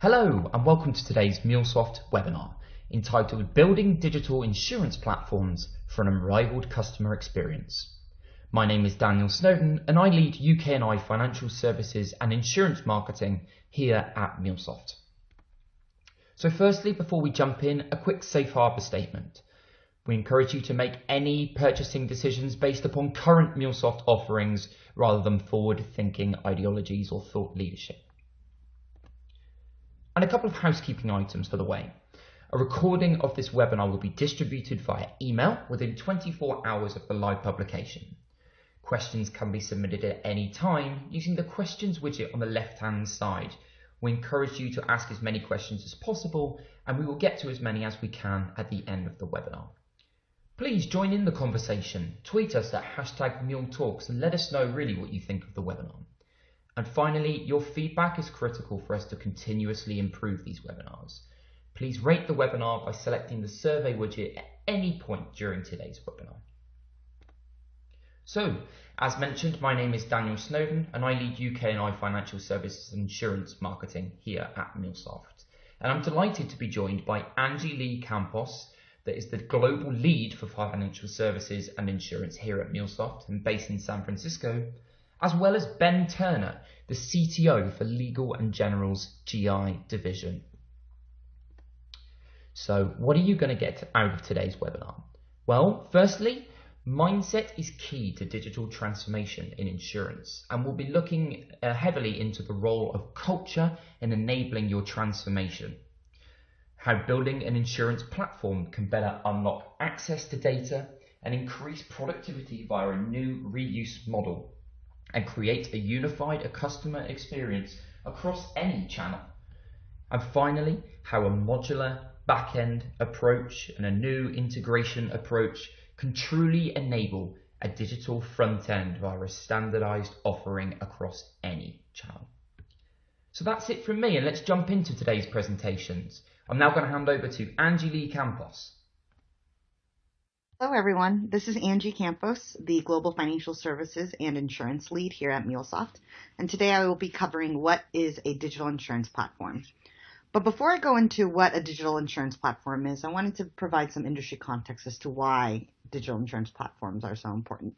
Hello and welcome to today's MuleSoft webinar entitled Building Digital Insurance Platforms for an Unrivaled Customer Experience. My name is Daniel Snowden and I lead UK&I financial services and insurance marketing here at MuleSoft. So firstly, before we jump in, a quick safe harbour statement. We encourage you to make any purchasing decisions based upon current MuleSoft offerings rather than forward-thinking ideologies or thought leadership. And a couple of housekeeping items for the way. A recording of this webinar will be distributed via email within 24 hours of the live publication. Questions can be submitted at any time using the questions widget on the left-hand side. We encourage you to ask as many questions as possible and we will get to as many as we can at the end of the webinar. Please join in the conversation. Tweet us at #MuleTalks and let us know really what you think of the webinar. And finally, your feedback is critical for us to continuously improve these webinars. Please rate the webinar by selecting the survey widget at any point during today's webinar. So, as mentioned, my name is Daniel Snowden and I lead UK&I financial services and insurance marketing here at MuleSoft. And I'm delighted to be joined by Angie Lee Campos, that is the global lead for financial services and insurance here at MuleSoft and based in San Francisco, as well as Ben Turner, the CTO for Legal & General's GI division. So what are you going to get out of today's webinar? Well, firstly, mindset is key to digital transformation in insurance, and we'll be looking heavily into the role of culture in enabling your transformation. How building an insurance platform can better unlock access to data and increase productivity via a new reuse model, and create a unified customer experience across any channel. And finally, how a modular back-end approach and a new integration approach can truly enable a digital front-end via a standardized offering across any channel. So that's it from me, and let's jump into today's presentations. I'm now going to hand over to Angie Lee Campos. Hello everyone, this is Angie Campos, the Global Financial Services and Insurance Lead here at MuleSoft, and today I will be covering what is a digital insurance platform. But before I go into what a digital insurance platform is, I wanted to provide some industry context as to why digital insurance platforms are so important.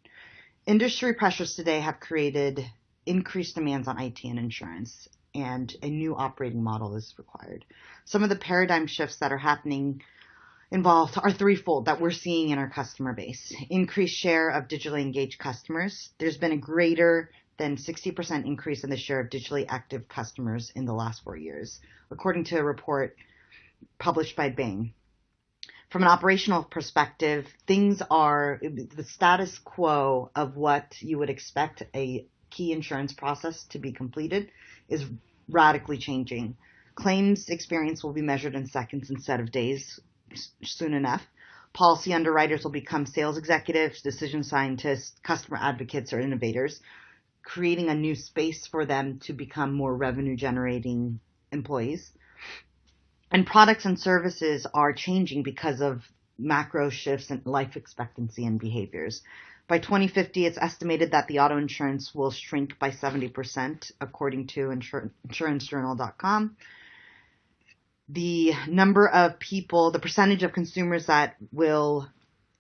Industry pressures today have created increased demands on IT and insurance, and a new operating model is required. Some of the paradigm shifts that are happening involved are threefold that we're seeing in our customer base. Increased share of digitally engaged customers. There's been a greater than 60% increase in the share of digitally active customers in the last 4 years, according to a report published by Bain. From an operational perspective, things are the status quo of what you would expect a key insurance process to be completed is radically changing. Claims experience will be measured in seconds instead of days soon enough. Policy underwriters will become sales executives, decision scientists, customer advocates, or innovators, creating a new space for them to become more revenue generating employees. And products and services are changing because of macro shifts in life expectancy and behaviors. By 2050, it's estimated that the auto insurance will shrink by 70%, according to insurancejournal.com. The number of people, the percentage of consumers that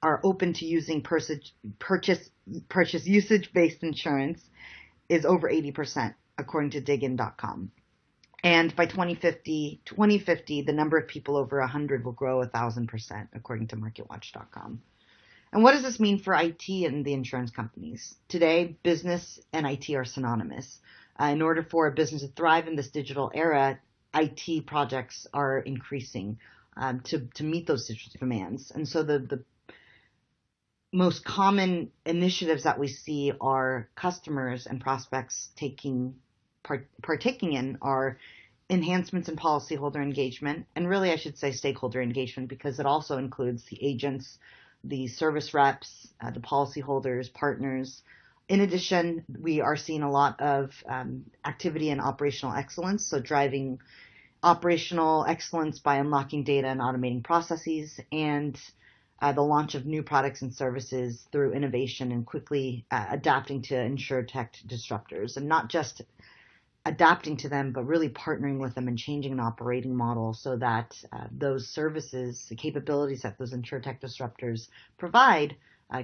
are open to using purchase usage-based insurance is over 80%, according to digin.com. And by 2050, the number of people over 100 will grow 1,000%, according to marketwatch.com. And what does this mean for IT and the insurance companies? Today, business and IT are synonymous. In order for a business to thrive in this digital era, IT projects are increasing to meet those digital demands. And so the most common initiatives that we see are customers and prospects partaking in are enhancements in policyholder engagement, and really I should say stakeholder engagement, because it also includes the agents, the service reps, the policyholders, partners. In addition, we are seeing a lot of activity in operational excellence, so driving operational excellence by unlocking data and automating processes, and the launch of new products and services through innovation and quickly adapting to insurtech disruptors, and not just adapting to them, but really partnering with them and changing an operating model so that those services, the capabilities that those insurtech disruptors provide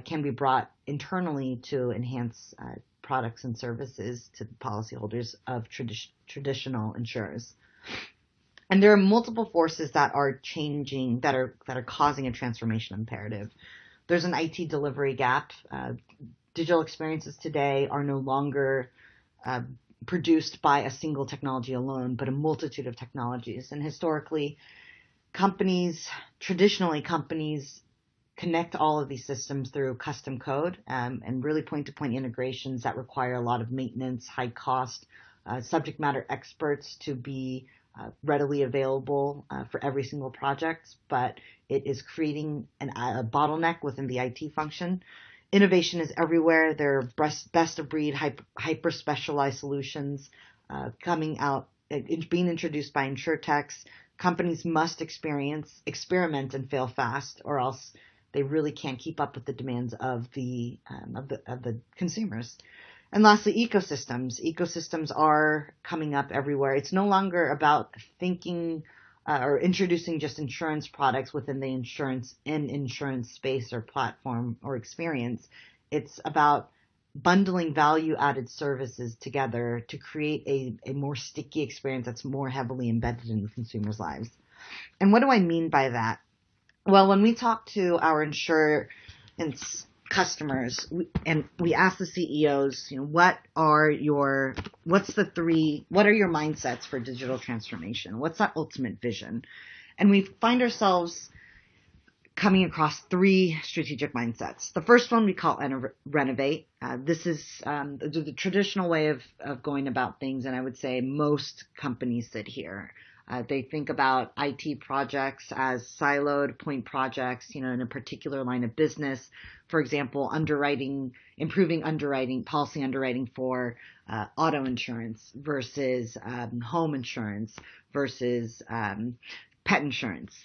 can be brought internally to enhance products and services to the policyholders of traditional insurers. And there are multiple forces that are changing, that are causing a transformation imperative. There's an IT delivery gap. Digital experiences today are no longer produced by a single technology alone, but a multitude of technologies. And historically, traditionally companies connect all of these systems through custom code and really point-to-point integrations that require a lot of maintenance, high cost, subject matter experts to be readily available for every single project, but it is creating a bottleneck within the IT function. Innovation is everywhere. There are best-of-breed, hyper-specialized solutions coming out, being introduced by insurtechs. Companies must experiment and fail fast, or else they really can't keep up with the demands of the consumers. And lastly, ecosystems. Ecosystems are coming up everywhere. It's no longer about thinking or introducing just insurance products within the insurance space or platform or experience. It's about bundling value-added services together to create a more sticky experience that's more heavily embedded in the consumers' lives. And what do I mean by that? Well, when we talk to our insurance customers and we ask the CEOs, what are your mindsets for digital transformation? What's that ultimate vision? And we find ourselves coming across three strategic mindsets. The first one we call renovate. This is the traditional way of going about things, and I would say most companies sit here. They think about IT projects as siloed point projects, in a particular line of business. For example, improving policy underwriting for auto insurance versus home insurance versus pet insurance.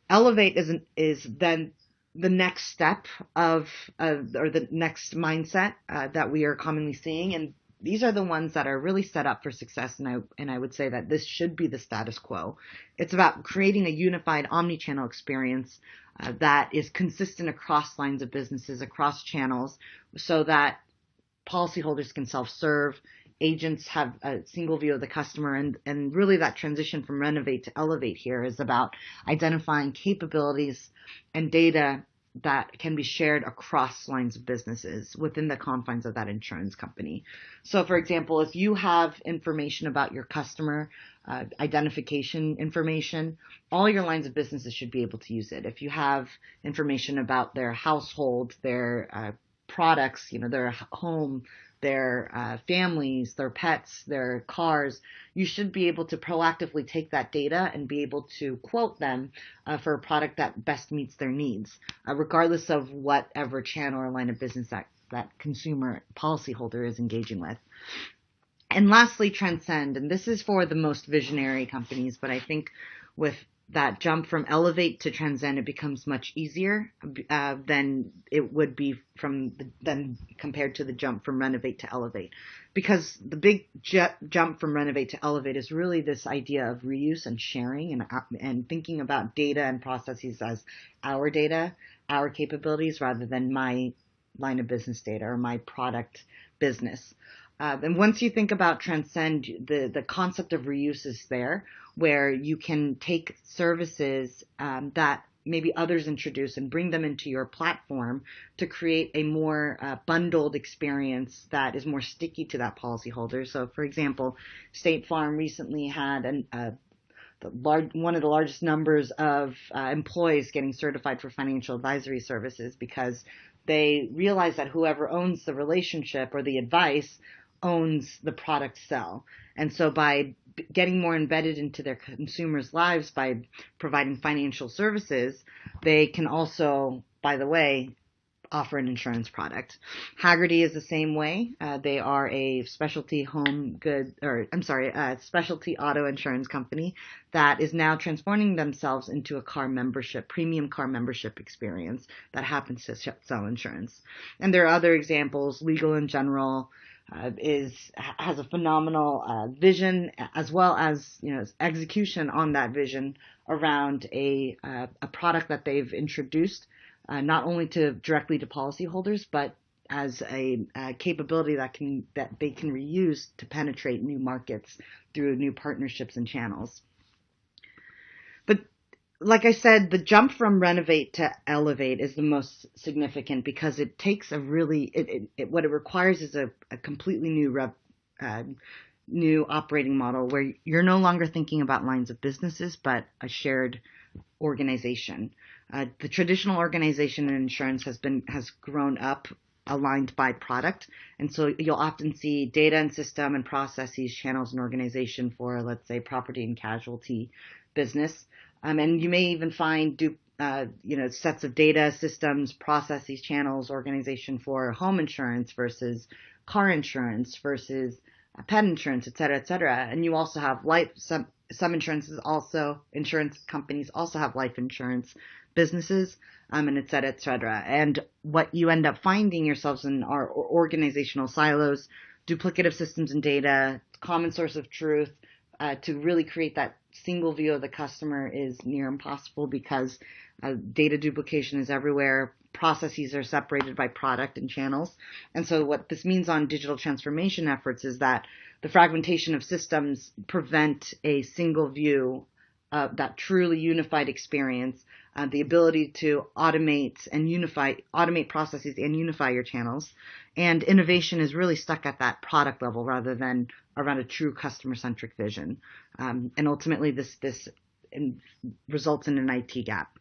Elevate is then the next step or the next mindset that we are commonly seeing, and these are the ones that are really set up for success, and I would say that this should be the status quo. It's about creating a unified omni-channel experience that is consistent across lines of businesses, across channels, so that policyholders can self-serve, agents have a single view of the customer, and really that transition from renovate to elevate here is about identifying capabilities and data that can be shared across lines of businesses within the confines of that insurance company. So, for example, if you have information about your customer, identification information, all your lines of businesses should be able to use it. If you have information about their household, their products, their home, their families, their pets, their cars, you should be able to proactively take that data and be able to quote them for a product that best meets their needs, regardless of whatever channel or line of business that consumer policyholder is engaging with. And lastly, transcend. And this is for the most visionary companies, but I think with that jump from elevate to transcend, it becomes much easier than it would be than compared to the jump from renovate to elevate. Because the big jump from renovate to elevate is really this idea of reuse and sharing and thinking about data and processes as our data, our capabilities, rather than my line of business data or my product business. And once you think about transcend, the concept of reuse is there, where you can take services that maybe others introduce and bring them into your platform to create a more bundled experience that is more sticky to that policyholder. So, for example, State Farm recently had one of the largest numbers of employees getting certified for financial advisory services because they realize that whoever owns the relationship or the advice owns the product sell. And so by getting more embedded into their consumers' lives by providing financial services, they can also, by the way, offer an insurance product. Hagerty is the same way. They are a specialty specialty auto insurance company that is now transforming themselves into a premium car membership experience that happens to sell insurance. And there are other examples, Legal & General, has a phenomenal vision, as well as execution on that vision around a product that they've introduced, not only directly to policyholders, but as a capability that they can reuse to penetrate new markets through new partnerships and channels. But like I said, the jump from Renovate to Elevate is the most significant because it takes what it requires is a completely new operating model where you're no longer thinking about lines of businesses, but a shared organization. The traditional organization in insurance has grown up aligned by product. And so you'll often see data and system and processes, channels and organization for, let's say, property and casualty business. And you may even find sets of data, systems, processes, channels, organization for home insurance versus car insurance versus pet insurance, et cetera, et cetera. And you also have some insurance companies also have life insurance businesses, and et cetera, et cetera. And what you end up finding yourselves in are organizational silos, duplicative systems and data, common source of truth. To really create that single view of the customer is near impossible because data duplication is everywhere. Processes are separated by product and channels. And so what this means on digital transformation efforts is that the fragmentation of systems prevent a single view, that truly unified experience, the ability to automate processes and unify your channels. And innovation is really stuck at that product level rather than around a true customer-centric vision. And ultimately, this results in an IT gap.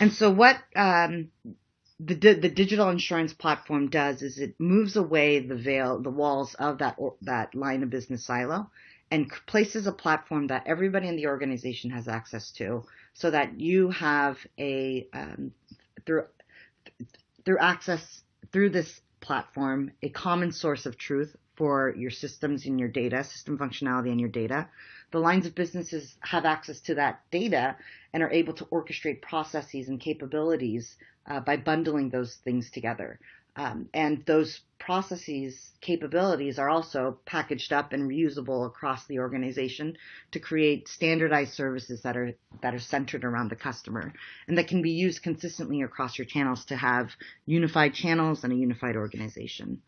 And so what the digital insurance platform does is it moves away the walls of that line of business silo and places a platform that everybody in the organization has access to, so that you have through this platform, a common source of truth for your systems and your data, system functionality and your data. The lines of businesses have access to that data and are able to orchestrate processes and capabilities by bundling those things together. And those processes, capabilities are also packaged up and reusable across the organization to create standardized services that are centered around the customer and that can be used consistently across your channels to have unified channels and a unified organization.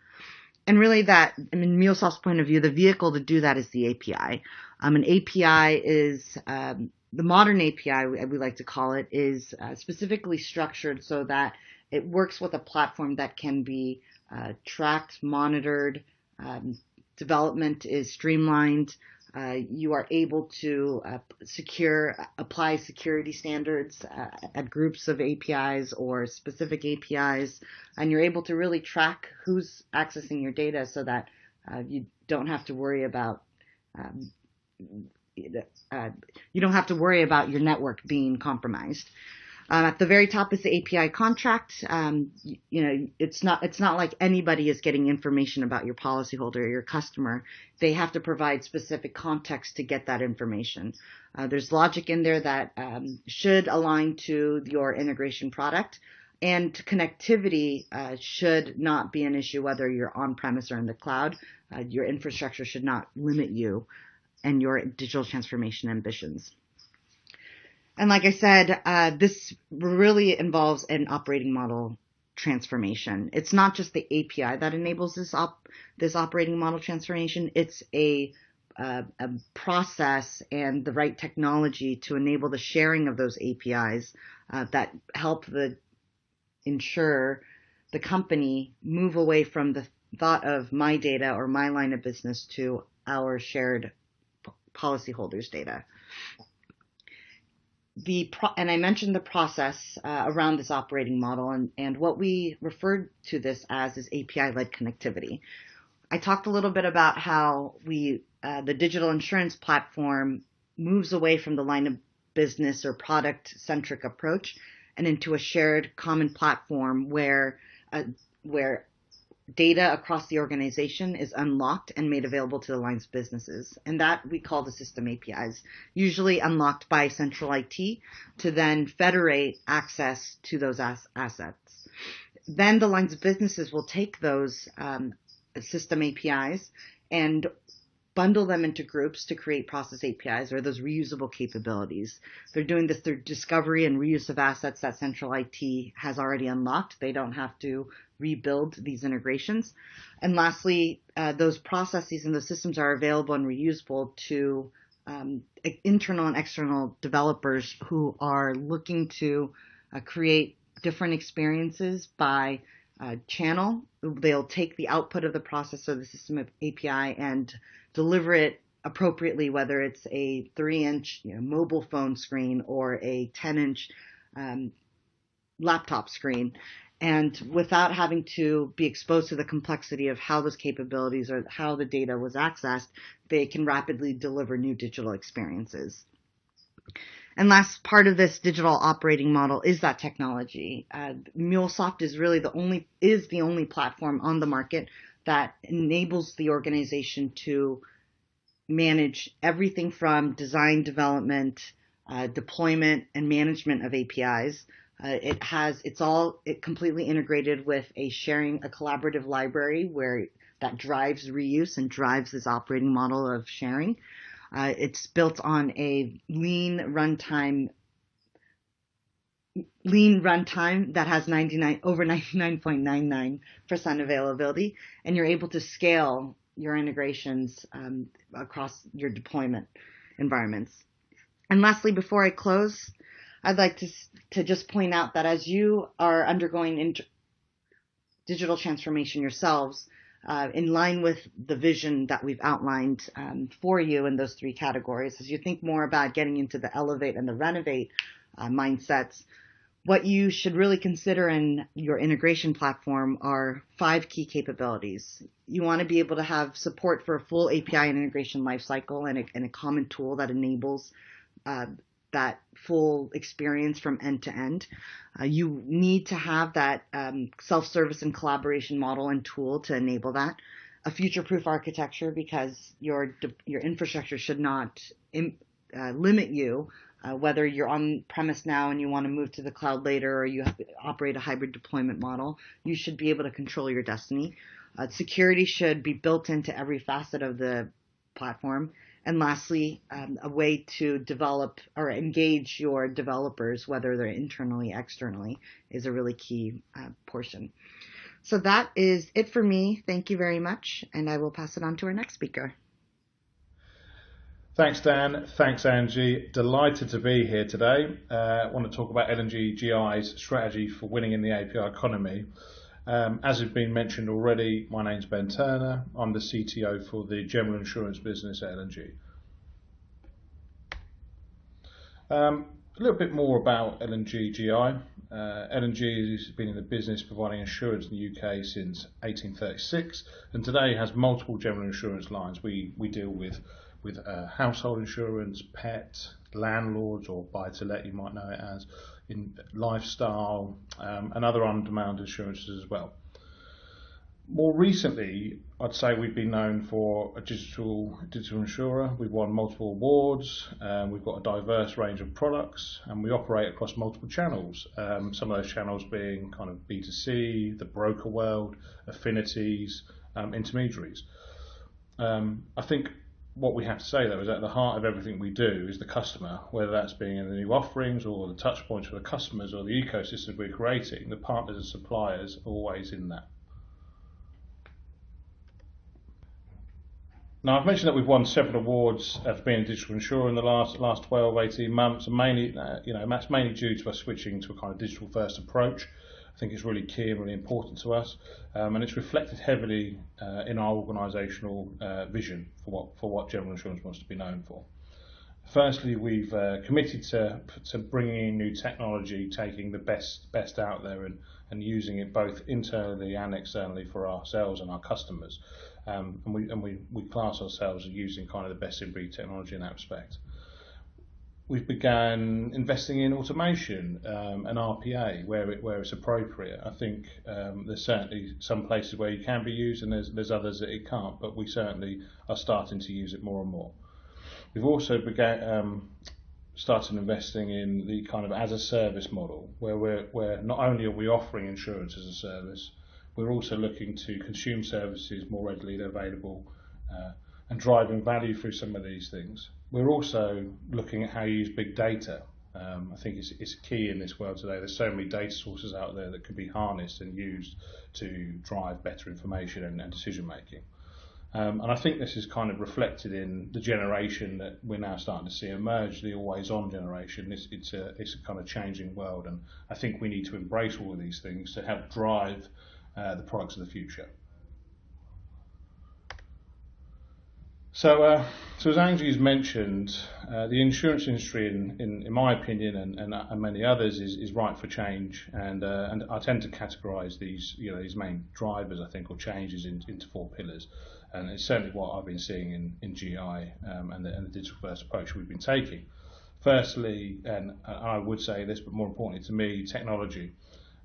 And really in MuleSoft's point of view, the vehicle to do that is the API. An API is, the modern API, we like to call it, is specifically structured so that it works with a platform that can be tracked, monitored, development is streamlined. You are able to apply security standards at groups of APIs or specific APIs, and you're able to really track who's accessing your data so that you don't have to worry about your network being compromised. At the very top is the API contract. It's not like anybody is getting information about your policyholder or your customer. They have to provide specific context to get that information. There's logic in there that should align to your integration product, and connectivity should not be an issue whether you're on-premise or in the cloud. Your infrastructure should not limit you and your digital transformation ambitions. And like I said, this really involves an operating model transformation. It's not just the API that enables this operating model transformation. It's a process and the right technology to enable the sharing of those APIs that help the company move away from the thought of my data or my line of business to our shared policyholders' data. And I mentioned the process around this operating model, and what we referred to this as is API-led connectivity. I talked a little bit about how the digital insurance platform moves away from the line of business or product-centric approach and into a shared common platform where data across the organization is unlocked and made available to the lines of businesses. And that we call the system APIs, usually unlocked by central IT to then federate access to those assets. Then the lines of businesses will take those system APIs and bundle them into groups to create process APIs, or those reusable capabilities. They're doing this through discovery and reuse of assets that central IT has already unlocked. They don't have to rebuild these integrations. And lastly, those processes and those systems are available and reusable to internal and external developers who are looking to create different experiences by channel. They'll take the output of the process or the system API and deliver it appropriately, whether it's a 3-inch mobile phone screen or a 10-inch laptop screen, and without having to be exposed to the complexity of how those capabilities or how the data was accessed, they can rapidly deliver new digital experiences. And last part of this digital operating model is that technology. MuleSoft is really the only platform on the market that enables the organization to manage everything from design, development, deployment, and management of APIs. It completely integrated with a collaborative library where that drives reuse and drives this operating model of sharing. It's built on a lean runtime that has over 99.99% availability, and you're able to scale your integrations across your deployment environments. And lastly, before I close, I'd like to just point out that as you are undergoing digital transformation yourselves, in line with the vision that we've outlined for you in those 3 categories, as you think more about getting into the elevate and the renovate mindsets, what you should really consider in your integration platform are 5 key capabilities. You want to be able to have support for a full API and integration lifecycle and a common tool that enables that full experience from end to end. You need to have that self-service and collaboration model and tool to enable that. A future-proof architecture, because your infrastructure should not limit you, whether you're on premise now and you want to move to the cloud later, or you operate a hybrid deployment model. You should be able to control your destiny. Security should be built into every facet of the platform. And lastly, a way to develop or engage your developers, whether they're internally, externally, is a really key portion. So that is it for me. Thank you very much. And I will pass it on to our next speaker. Thanks, Dan. Thanks, Angie. Delighted to be here today. I want to talk about L&G GI's strategy for winning in the API economy. As has been mentioned already, my name's Ben Turner. I'm the CTO for the general insurance business at L&G. A little bit more about L&G GI. L&G has been in the business providing insurance in the UK since 1836, and today has multiple general insurance lines. We deal with household insurance, pet, landlords, or buy-to-let, you might know it as, in lifestyle, and other on-demand insurances as well. More recently, I'd say we've been known for a digital insurer. We've won multiple awards, we've got a diverse range of products, and we operate across multiple channels. Some of those channels being kind of B2C, the broker world, affinities, intermediaries. I think what we have to say, though, is at the heart of everything we do is the customer, whether that's being in the new offerings or the touch points for the customers or the ecosystem we're creating. The partners and suppliers are always in that. Now, I've mentioned that we've won several awards for being a digital insurer in the last 12, 18 months, and mainly, that's mainly due to us switching to a kind of digital first approach. I think it's really key and really important to us, and it's reflected heavily in our organisational vision for what general insurance wants to be known for. Firstly, we've committed to bringing in new technology, taking the best out there and using it both internally and externally for ourselves and our customers. And we class ourselves as using kind of the best in breed technology in that respect. We've begun investing in automation and RPA where it's appropriate. I think there's certainly some places where it can be used, and there's others that it can't, but we certainly are starting to use it more and more. We've also started investing in the kind of as a service model, where we're not only are we offering insurance as a service, We're also looking to consume services more readily available and driving value through some of these things. We're also looking at how you use big data. I think it's key in this world today. There's so many data sources out there that can be harnessed and used to drive better information and decision making. And I think this is kind of reflected in the generation that we're now starting to see emerge, the always-on generation. It's a kind of changing world, and I think we need to embrace all of these things to help drive the products of the future. So as Angie's mentioned, the insurance industry, in my opinion, and many others, is ripe for change, and I tend to categorise these main drivers, I think, or changes into 4 pillars, and it's certainly what I've been seeing in GI and the digital first approach we've been taking. Firstly, and I would say this, but more importantly to me, technology.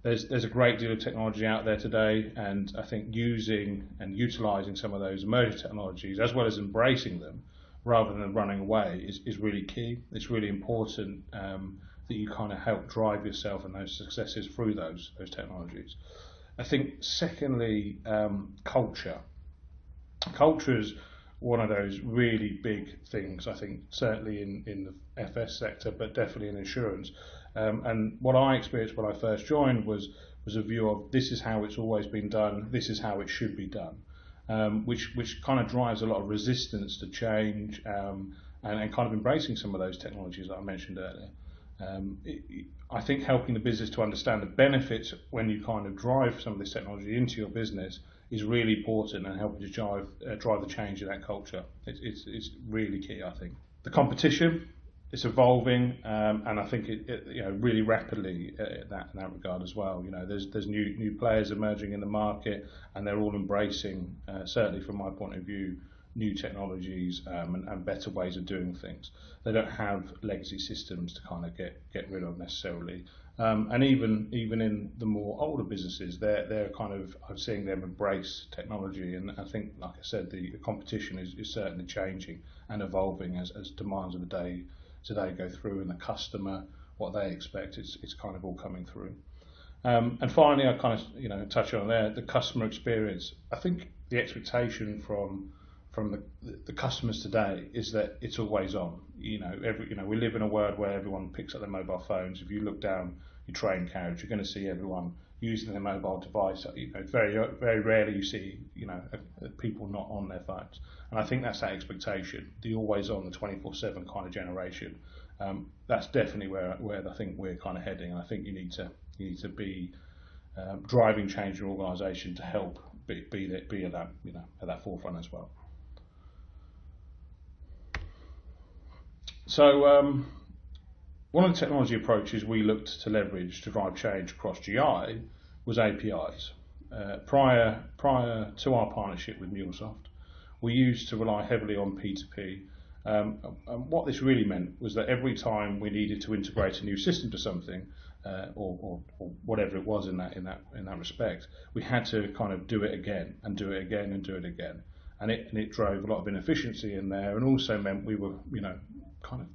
There's a great deal of technology out there today, and I think using and utilising some of those emerging technologies, as well as embracing them, rather than running away, is really key. It's really important that you kind of help drive yourself and those successes through those technologies. I think secondly, culture. Culture is one of those really big things, I think, certainly in the FS sector, but definitely in insurance. And what I experienced when I first joined was a view of this is how it's always been done, this is how it should be done, which kind of drives a lot of resistance to change and kind of embracing some of those technologies that I mentioned earlier. I think helping the business to understand the benefits when you kind of drive some of this technology into your business is really important, and helping to drive the change in that culture. It's really key, I think. The competition, it's evolving, and I think it really rapidly in that regard as well. There's new players emerging in the market, and they're all embracing, certainly from my point of view, new technologies and better ways of doing things. They don't have legacy systems to kind of get rid of necessarily. And even in the more older businesses, they're kind of, I'm seeing them embrace technology, and I think, like I said, the competition is certainly changing and evolving as demands of the day today go through, and the customer, what they expect, it's kind of all coming through. And finally, I kind of touch on there the customer experience. I think the expectation from the customers today is that it's always on. We live in a world where everyone picks up their mobile phones. If you look down your train carriage, you're going to see everyone using their mobile device. Very very rarely you see people not on their phones. And I think that's that expectation, the always on, the 24/7 kind of generation. That's definitely where I think we're kind of heading. And I think you need to be driving change in your organisation to help be at that forefront as well. So one of the technology approaches we looked to leverage to drive change across GI was APIs. Prior to our partnership with MuleSoft, we used to rely heavily on P2P. And what this really meant was that every time we needed to integrate a new system to something, or whatever it was in that respect, we had to kind of do it again and do it again and do it again. And it drove a lot of inefficiency in there, and also meant we were kind of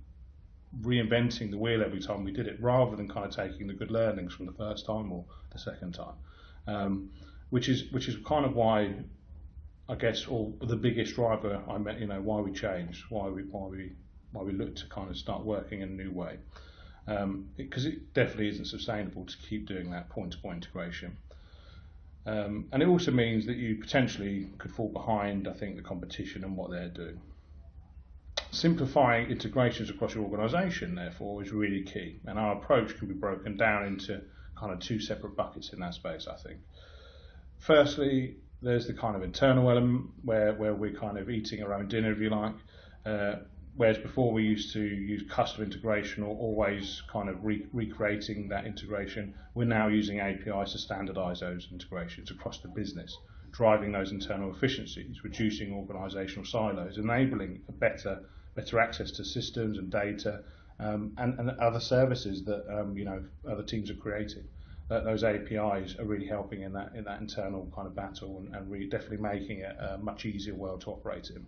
reinventing the wheel every time we did it, rather than kind of taking the good learnings from the first time or the second time, which is kind of why, I guess, or the biggest driver why we changed, why we looked to kind of start working in a new way, because it definitely isn't sustainable to keep doing that point-to-point integration. And it also means that you potentially could fall behind, I think, the competition and what they're doing. Simplifying integrations across your organisation, therefore, is really key, and our approach can be broken down into kind of 2 separate buckets in that space, I think. Firstly, there's the kind of internal element where we're kind of eating our own dinner, if you like, whereas before we used to use custom integration or always kind of recreating that integration. We're now using APIs to standardise those integrations across the business, driving those internal efficiencies, reducing organisational silos, enabling a better access to systems and data and other services that other teams are creating. Those APIs are really helping in that internal kind of battle and really definitely making it a much easier world to operate in.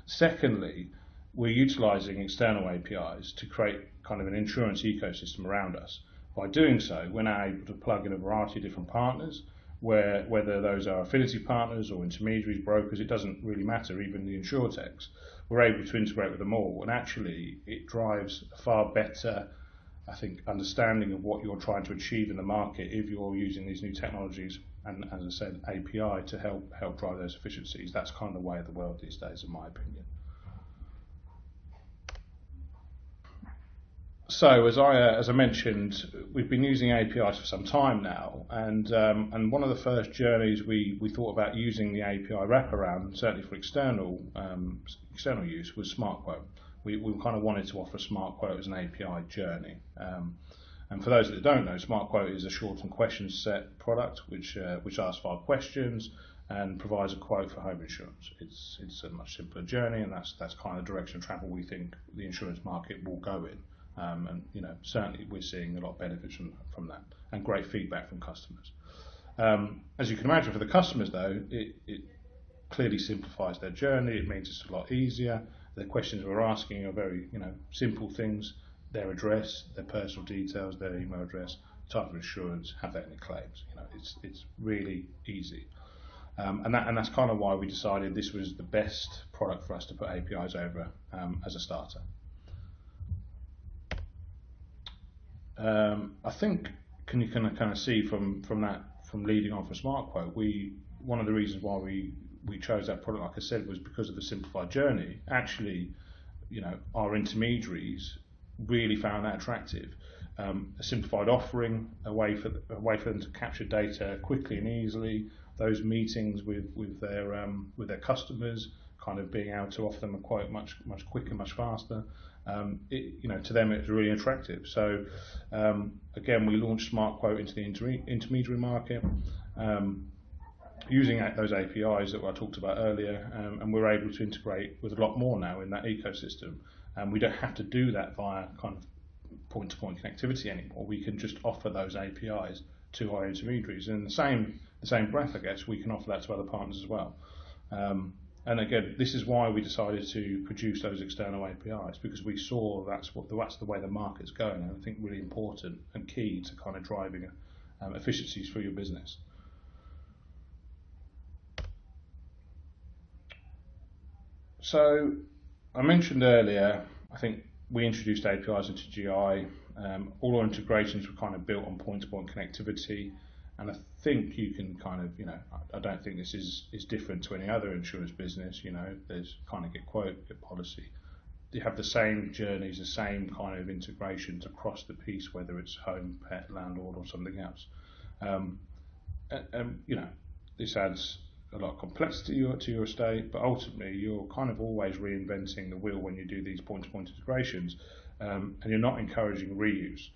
Secondly, we're utilising external APIs to create kind of an insurance ecosystem around us. By doing so, we're now able to plug in a variety of different partners, whether those are affinity partners or intermediaries, brokers, it doesn't really matter, even the insurtechs. We're able to integrate with them all, and actually it drives a far better, I think, understanding of what you're trying to achieve in the market if you're using these new technologies and, as I said, API to help drive those efficiencies. That's kind of the way of the world these days, in my opinion. So, as I mentioned, we've been using APIs for some time now, and one of the first journeys we thought about using the API wraparound, certainly for external use, was SmartQuote. We kind of wanted to offer SmartQuote as an API journey. And for those that don't know, SmartQuote is a shortened question set product which asks 5 questions and provides a quote for home insurance. It's a much simpler journey, and that's kind of the direction of travel we think the insurance market will go in. And certainly we're seeing a lot of benefits from that, and great feedback from customers. As you can imagine, for the customers though, it clearly simplifies their journey. It means it's a lot easier. The questions we're asking are very simple things: their address, their personal details, their email address, type of insurance, have they any claims. It's really easy. And that's kind of why we decided this was the best product for us to put APIs over as a starter. I think you can kind of see from leading on for SmartQuote, one of the reasons why we chose that product, like I said, was because of the simplified journey. Actually, our intermediaries really found that attractive. A simplified offering, a way for them to capture data quickly and easily. Those meetings with their customers, kind of being able to offer them a quote much quicker, much faster. To them it's really attractive. So again, we launched SmartQuote into the intermediary market, using those APIs that I talked about earlier, and we're able to integrate with a lot more now in that ecosystem. And we don't have to do that via kind of point-to-point connectivity anymore. We can just offer those APIs to our intermediaries, and in the same breath, I guess, we can offer that to other partners as well. And again, this is why we decided to produce those external APIs, because we saw that's the way the market's going, and I think really important and key to kind of driving efficiencies for your business. So I mentioned earlier, I think we introduced APIs into GI. All our integrations were kind of built on point-to-point connectivity. And I think you can kind of, I don't think this is different to any other insurance business. There's kind of get quote, get policy. You have the same journeys, the same kind of integrations across the piece, whether it's home, pet, landlord, or something else. This adds a lot of complexity to your estate, but ultimately you're kind of always reinventing the wheel when you do these point-to-point integrations, and you're not encouraging reuse.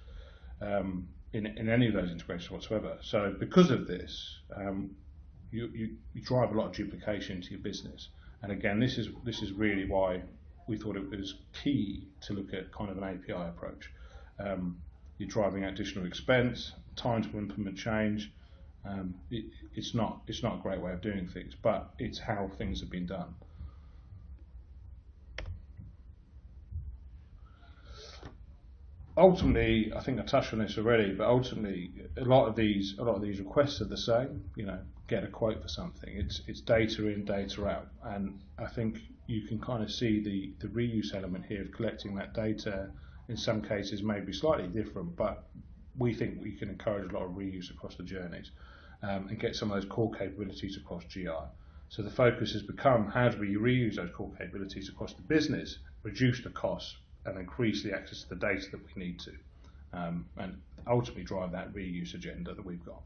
In any of those integrations whatsoever. So because of this, you drive a lot of duplication into your business. And again, this is really why we thought it was key to look at kind of an API approach. You're driving additional expense, time to implement change. It's not a great way of doing things, but it's how things have been done. Ultimately, I think I touched on this already, but ultimately, a lot of these requests are the same. Get a quote for something. It's data in, data out, and I think you can kind of see the reuse element here of collecting that data. In some cases, may be slightly different, but we think we can encourage a lot of reuse across the journeys, and get some of those core capabilities across GI. So the focus has become, how do we reuse those core capabilities across the business, reduce the costs, and increase the access to the data that we need to, and ultimately drive that reuse agenda that we've got.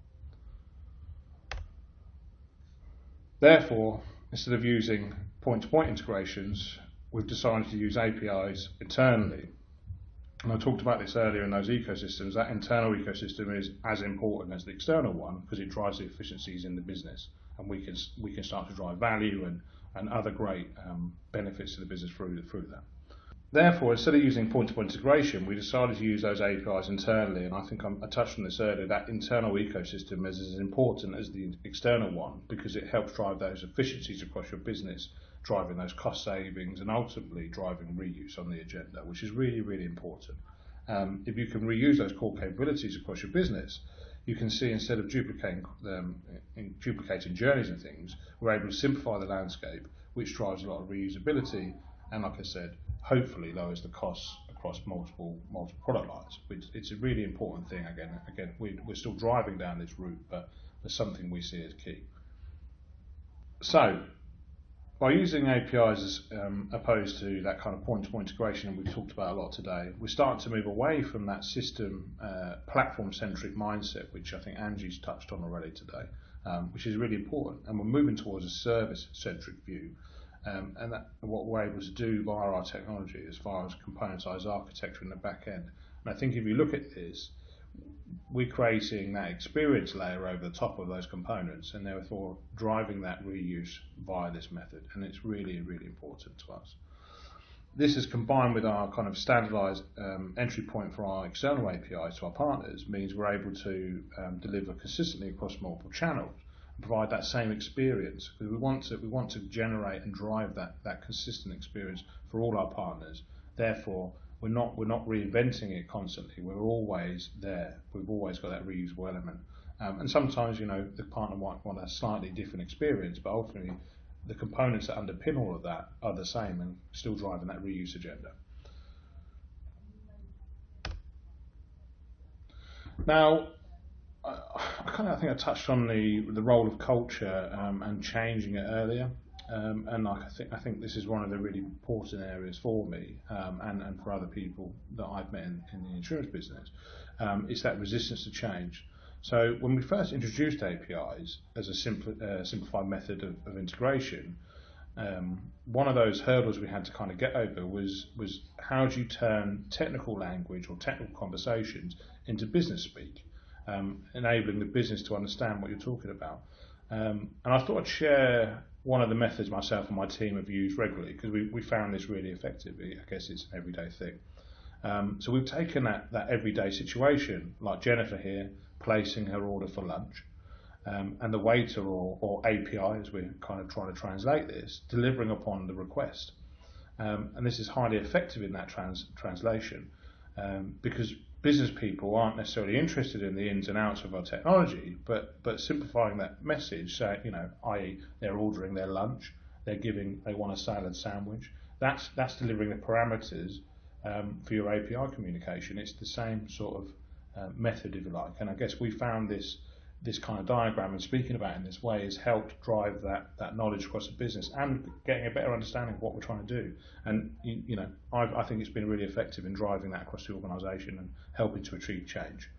Therefore, instead of using point-to-point integrations, we've decided to use APIs internally. And I talked about this earlier in those ecosystems. That internal ecosystem is as important as the external one, because it drives the efficiencies in the business, and we can start to drive value and other great benefits to the business through that. Therefore, instead of using point-to-point integration, we decided to use those APIs internally, and I think I touched on this earlier. That internal ecosystem is as important as the external one, because it helps drive those efficiencies across your business, driving those cost savings, and ultimately driving reuse on the agenda, which is really, really important. If you can reuse those core capabilities across your business, you can see instead of duplicating journeys and things, we're able to simplify the landscape, which drives a lot of reusability, and like I said, hopefully lowers the costs across multiple product lines. It's a really important thing. Again, we're still driving down this route, but there's something we see as key. So, by using APIs as opposed to that kind of point-to-point integration we've talked about a lot today, we're starting to move away from that system platform-centric mindset, which I think Angie's touched on already today, which is really important. And we're moving towards a service-centric view. And what we're able to do via our technology as far as componentized architecture in the back end. And I think if you look at this, we're creating that experience layer over the top of those components and therefore driving that reuse via this method. And it's really, really important to us. This is combined with our kind of standardized entry point for our external APIs to our partners, means we're able to deliver consistently across multiple channels. Provide that same experience, because we want to generate and drive that consistent experience for all our partners. Therefore, we're not reinventing it constantly. We're always there. We've always got that reusable element. And sometimes, the partner might want a slightly different experience, but ultimately, the components that underpin all of that are the same and still driving that reuse agenda. Now, I think I touched on the role of culture and changing it earlier, and I think this is one of the really important areas for me and for other people that I've met in the insurance business. It's that resistance to change. So when we first introduced APIs as a simplified method of integration, one of those hurdles we had to kind of get over was how do you turn technical language or technical conversations into business speak? Enabling the business to understand what you're talking about. And I thought I'd share one of the methods myself and my team have used regularly, because we found this really effective. I guess it's an everyday thing. So we've taken that everyday situation, like Jennifer here placing her order for lunch, and the waiter or API, as we're kind of trying to translate this, delivering upon the request. And this is highly effective in that translation, because business people aren't necessarily interested in the ins and outs of our technology, but simplifying that message, i.e. they're ordering their lunch, they want a salad sandwich, that's delivering the parameters for your API communication. It's the same sort of method, if you like, and I guess we found this kind of diagram and speaking about it in this way has helped drive that knowledge across the business and getting a better understanding of what we're trying to do. And I think it's been really effective in driving that across the organisation and helping to achieve change.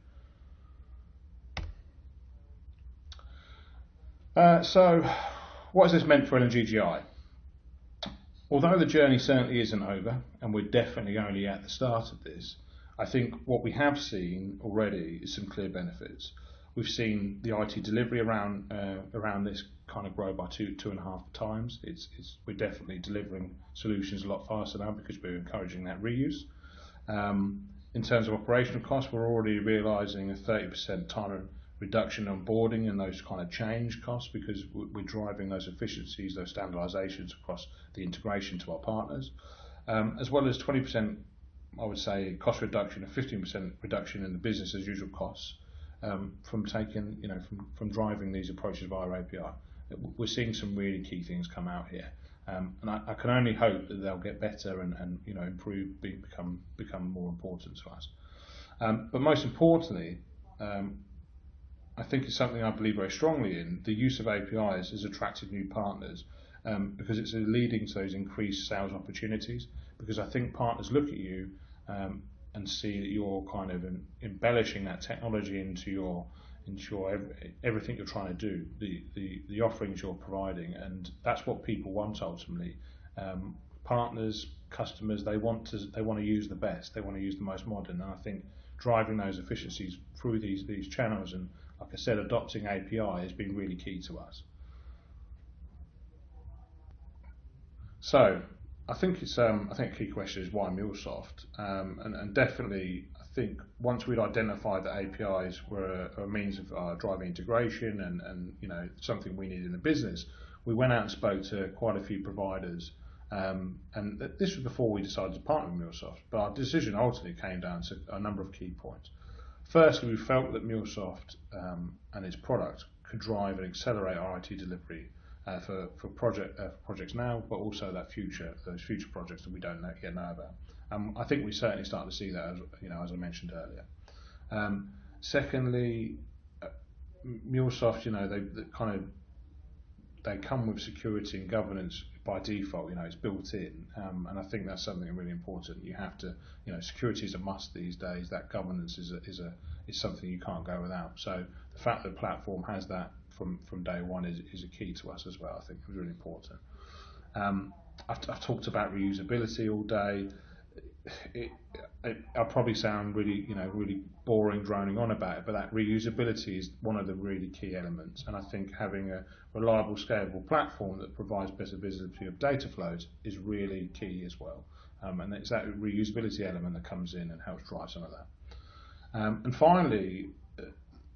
So what has this meant for LNG-GI? Although the journey certainly isn't over, and we're definitely only at the start of this, I think what we have seen already is some clear benefits. We've seen the IT delivery around this kind of grow by 2.5 times. We're definitely delivering solutions a lot faster now because we're encouraging that reuse. In terms of operational costs, we're already realising a 30% time reduction on boarding and those kind of change costs, because we're driving those efficiencies, those standardizations across the integration to our partners, as well as 20%, I would say, cost reduction, a 15% reduction in the business as usual costs. From driving these approaches via API. We're seeing some really key things come out here, and I can only hope that they'll get better and improve, become more important to us. But most importantly, I think it's something I believe very strongly in. The use of APIs has attracted new partners because it's leading to those increased sales opportunities. Because I think partners look at you and see that you're kind of embellishing that technology into everything you're trying to do, the offerings you're providing, and that's what people want ultimately. Partners, customers, they want to use the best, they want to use the most modern, and I think driving those efficiencies through these channels and, like I said, adopting API has been really key to us. So I think a key question is why MuleSoft, and definitely I think once we'd identified that APIs were a means of driving integration and something we needed in the business, we went out and spoke to quite a few providers, and this was before we decided to partner with MuleSoft. But our decision ultimately came down to a number of key points. Firstly, we felt that MuleSoft and its product could drive and accelerate our IT delivery for projects now, but also those future projects that we don't yet know about. I think we certainly start to see that, as I mentioned earlier. Secondly, MuleSoft, they come with security and governance by default. It's built in, and I think that's something really important. You have to, security is a must these days. That governance is something you can't go without. So the fact that the platform has that from day one is a key to us as well. I think it's really important. I've talked about reusability all day. I'll probably sound really boring droning on about it, but that reusability is one of the really key elements. And I think having a reliable, scalable platform that provides better visibility of data flows is really key as well. And it's that reusability element that comes in and helps drive some of that. And finally,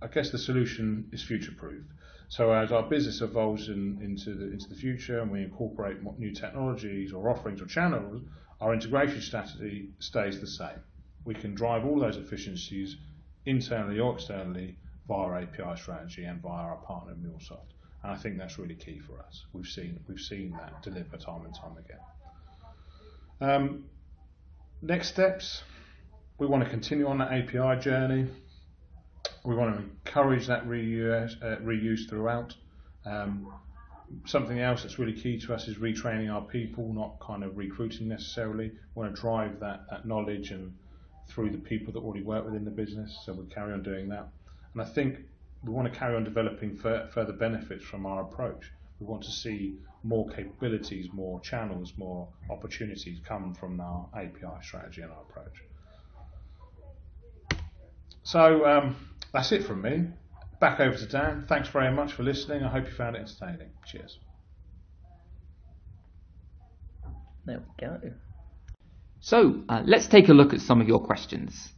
I guess the solution is future-proof. So as our business evolves into the future and we incorporate new technologies or offerings or channels, our integration strategy stays the same. We can drive all those efficiencies internally or externally via our API strategy and via our partner MuleSoft. And I think that's really key for us. We've seen that deliver time and time again. Next steps, we want to continue on that API journey. We want to encourage that reuse throughout. Something else that's really key to us is retraining our people, not kind of recruiting necessarily. We want to drive that knowledge and through the people that already work within the business, so we'll carry on doing that. And I think we want to carry on developing further benefits from our approach. We want to see more capabilities, more channels, more opportunities come from our API strategy and our approach. So that's it from me. Back over to Dan. Thanks very much for listening. I hope you found it entertaining. Cheers. There we go. So let's take a look at some of your questions.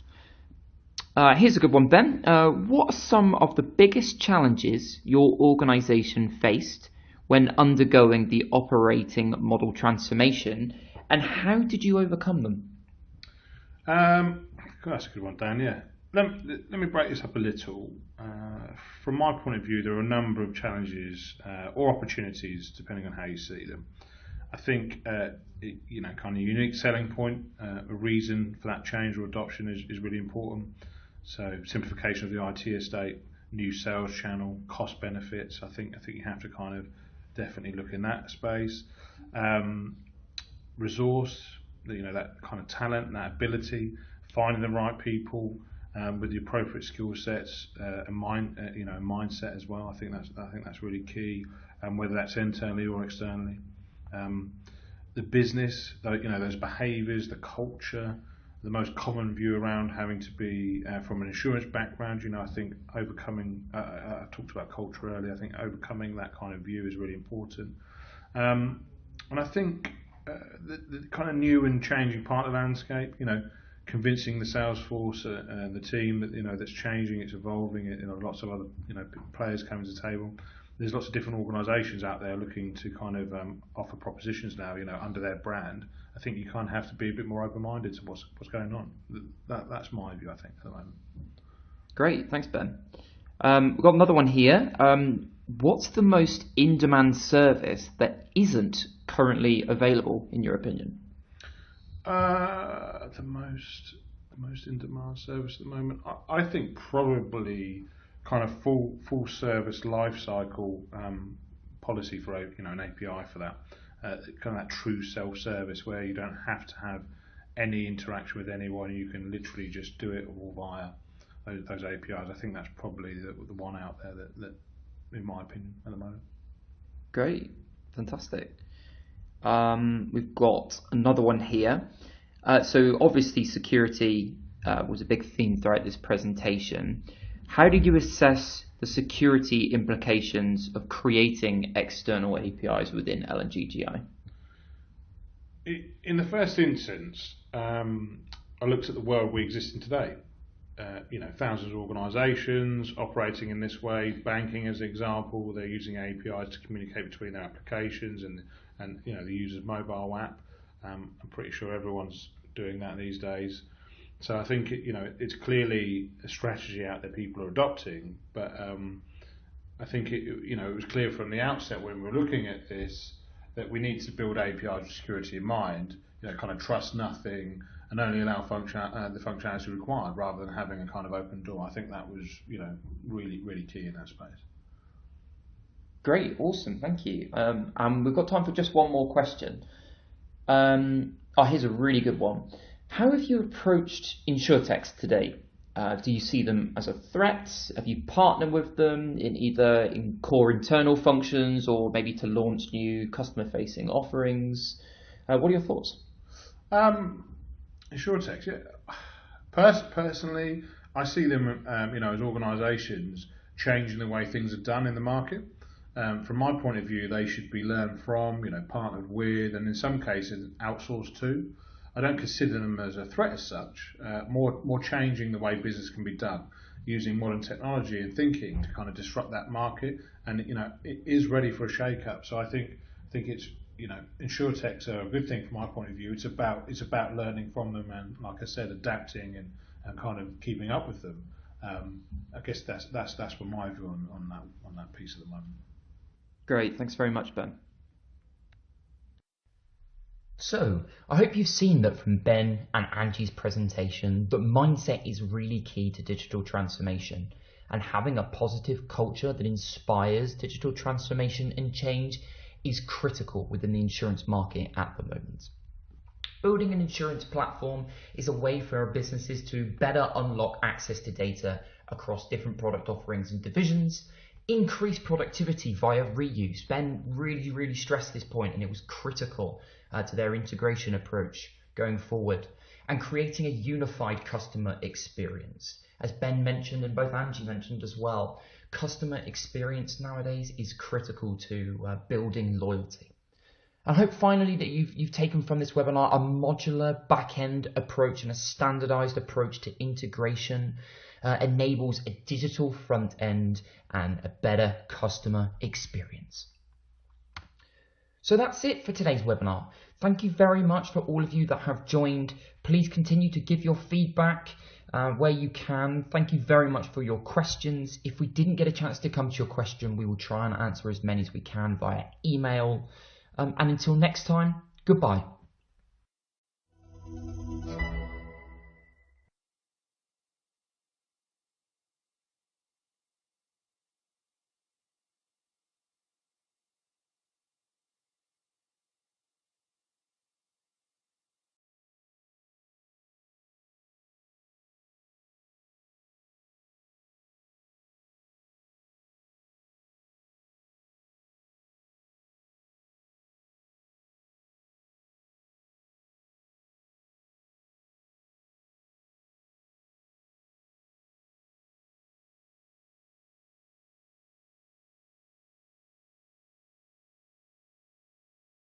Here's a good one, Ben. What are some of the biggest challenges your organisation faced when undergoing the operating model transformation, and how did you overcome them? That's a good one, Dan. Yeah. Let me break this up a little. From my point of view, there are a number of challenges or opportunities, depending on how you see them. I think, kind of unique selling point, a reason for that change or adoption is really important. So simplification of the IT estate, new sales channel, cost benefits. I think you have to kind of definitely look in that space. Resource, that kind of talent, that ability, finding the right people. With the appropriate skill sets and mindset as well. I think that's really key, whether that's internally or externally. The business, those behaviours, the culture, the most common view around having to be from an insurance background. I think overcoming. I talked about culture earlier. I think overcoming that kind of view is really important. And I think the kind of new and changing part of the landscape. Convincing the sales force and the team that that's changing, it's evolving. Lots of other players coming to the table. There's lots of different organisations out there looking to kind of offer propositions now, under their brand. I think you kind of have to be a bit more open-minded to what's going on. That's my view, I think, at the moment. Great, thanks, Ben. We've got another one here. What's the most in-demand service that isn't currently available, in your opinion? The most in-demand service at the moment, I think probably kind of full service life cycle policy for an API for that, kind of that true self-service where you don't have to have any interaction with anyone. You can literally just do it all via those APIs. I think that's probably the one out there that, in my opinion, at the moment. Great, fantastic. We've got another one here. So obviously security was a big theme throughout this presentation. How do you assess the security implications of creating external APIs within L&G.GI? In the first instance, I looked at the world we exist in today. Thousands of organisations operating in this way. Banking, as an example, they're using APIs to communicate between their applications and the user's mobile app. I'm pretty sure everyone's doing that these days. So I think it's clearly a strategy out there people are adopting, but I think it was clear from the outset when we were looking at this that we need to build APIs with security in mind. Kind of trust nothing and only allow the functionality required, rather than having a kind of open door. I think that was really really key in that space. Great, awesome, thank you. And we've got time for just one more question. Here's a really good one. How have you approached InsurTechs today? Do you see them as a threat? Have you partnered with them in core internal functions, or maybe to launch new customer-facing offerings? What are your thoughts? InsurTechs, yeah. Personally, I see them, as organisations changing the way things are done in the market. From my point of view, they should be learned from, partnered with, and in some cases outsourced to. I don't consider them as a threat as such. More changing the way business can be done, using modern technology and thinking to kind of disrupt that market, and it is ready for a shake-up. So I think it's InsurTechs are a good thing from my point of view. It's about learning from them and, like I said, adapting and kind of keeping up with them. I guess that's what my view on that piece at the moment. Great, thanks very much, Ben. So, I hope you've seen that from Ben and Angie's presentation that mindset is really key to digital transformation, and having a positive culture that inspires digital transformation and change is critical within the insurance market at the moment. Building an insurance platform is a way for our businesses to better unlock access to data across different product offerings and divisions, increase productivity via reuse. Ben really stressed this point, and it was critical to their integration approach going forward, and creating a unified customer experience. As Ben mentioned, and both Angie mentioned as well, customer experience nowadays is critical to building loyalty. I hope finally that you've taken from this webinar a modular back-end approach and a standardized approach to integration enables a digital front end and a better customer experience. So that's it for today's webinar. Thank you very much for all of you that have joined. Please continue to give your feedback where you can. Thank you very much for your questions. If we didn't get a chance to come to your question, we will try and answer as many as we can via email. And until next time, goodbye.